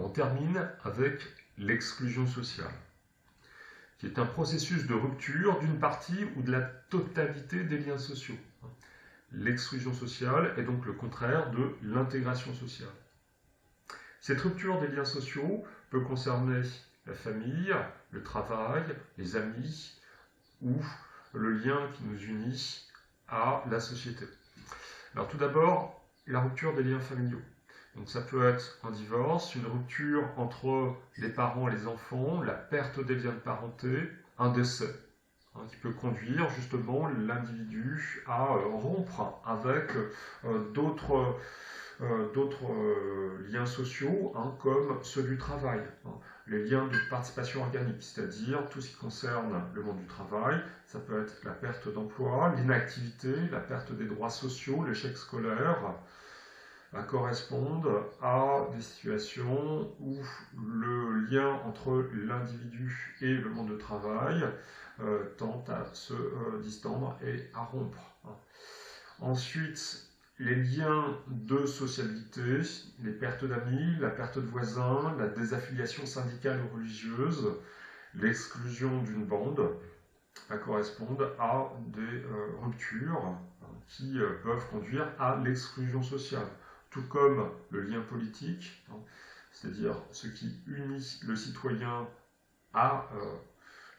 On termine avec l'exclusion sociale, qui est un processus de rupture d'une partie ou de la totalité des liens sociaux. L'exclusion sociale est donc le contraire de l'intégration sociale. Cette rupture des liens sociaux peut concerner la famille, le travail, les amis ou le lien qui nous unit à la société. Alors tout d'abord, la rupture des liens familiaux. Donc ça peut être un divorce, une rupture entre les parents et les enfants, la perte des liens de parenté, un décès, qui peut conduire justement l'individu à rompre avec d'autres liens sociaux, comme ceux du travail, les liens de participation organique, c'est-à-dire tout ce qui concerne le monde du travail. Ça peut être la perte d'emploi, l'inactivité, la perte des droits sociaux, l'échec scolaire, correspondent à des situations où le lien entre l'individu et le monde du travail tend à se distendre et à rompre. Ensuite, les liens de sociabilité, les pertes d'amis, la perte de voisins, la désaffiliation syndicale ou religieuse, l'exclusion d'une bande, correspondent à des ruptures qui peuvent conduire à l'exclusion sociale. Tout comme le lien politique, c'est-à-dire ce qui unit le citoyen à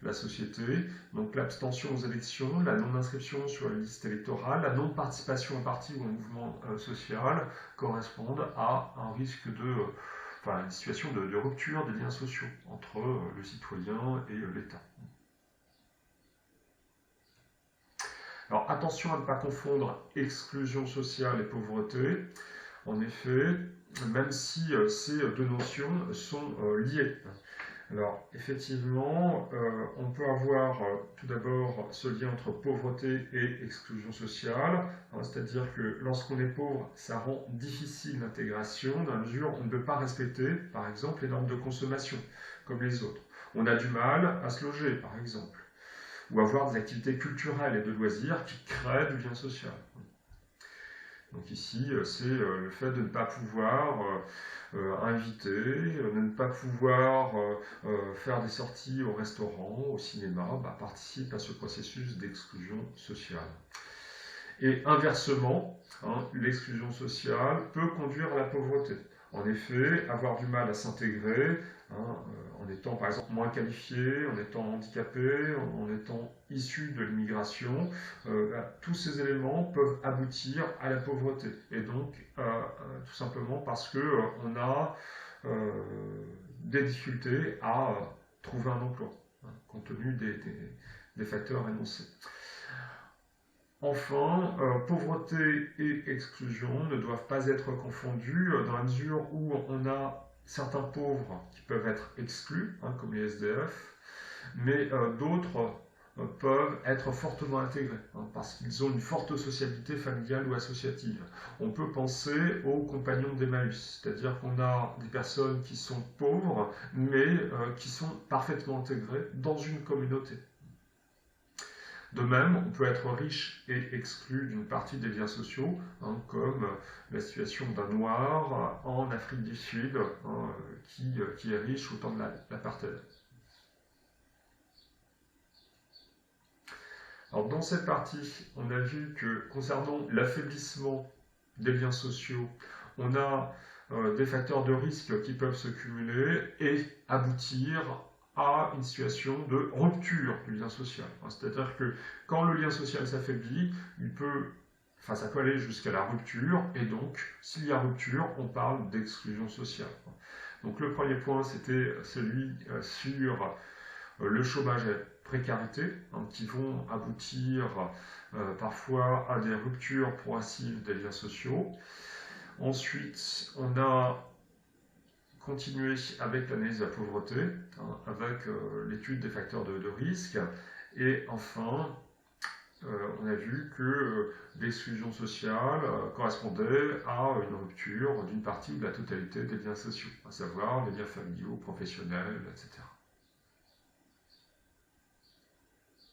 la société, donc l'abstention aux élections, la non-inscription sur la liste électorale, la non-participation au parti ou au mouvement social correspondent à un risque une situation de rupture des liens sociaux entre le citoyen et l'État. Alors attention à ne pas confondre exclusion sociale et pauvreté. En effet, même si ces deux notions sont liées. Alors, effectivement, on peut avoir tout d'abord ce lien entre pauvreté et exclusion sociale, c'est-à-dire que lorsqu'on est pauvre, ça rend difficile l'intégration, dans la mesure où on ne peut pas respecter, par exemple, les normes de consommation, comme les autres. On a du mal à se loger, par exemple, ou avoir des activités culturelles et de loisirs qui créent du lien social. Donc ici, c'est le fait de ne pas pouvoir inviter, de ne pas pouvoir faire des sorties au restaurant, au cinéma, participe à ce processus d'exclusion sociale. Et inversement, l'exclusion sociale peut conduire à la pauvreté. En effet, avoir du mal à s'intégrer, en étant par exemple moins qualifié, en étant handicapé, en étant issu de l'immigration, tous ces éléments peuvent aboutir à la pauvreté. Et donc, tout simplement parce qu'on a des difficultés à trouver un emploi, compte tenu des facteurs énoncés. Enfin, pauvreté et exclusion ne doivent pas être confondues dans la mesure où on a certains pauvres qui peuvent être exclus, comme les SDF, mais d'autres peuvent être fortement intégrés, parce qu'ils ont une forte sociabilité familiale ou associative. On peut penser aux compagnons d'Emmaüs, c'est-à-dire qu'on a des personnes qui sont pauvres, mais qui sont parfaitement intégrées dans une communauté. De même, on peut être riche et exclu d'une partie des liens sociaux, comme la situation d'un noir en Afrique du Sud, qui est riche au temps de l'apartheid. Alors, dans cette partie, on a vu que concernant l'affaiblissement des liens sociaux, on a des facteurs de risque qui peuvent se cumuler et aboutir à une situation de rupture du lien social. C'est-à-dire que quand le lien social s'affaiblit, ça peut aller jusqu'à la rupture, et donc, s'il y a rupture, on parle d'exclusion sociale. Donc le premier point, c'était celui sur le chômage et la précarité, qui vont aboutir parfois à des ruptures progressives des liens sociaux. Ensuite, on a continuer avec l'analyse de la pauvreté, avec l'étude des facteurs de risque. Et enfin, on a vu que l'exclusion sociale correspondait à une rupture d'une partie ou de la totalité des liens sociaux, à savoir les liens familiaux, professionnels, etc.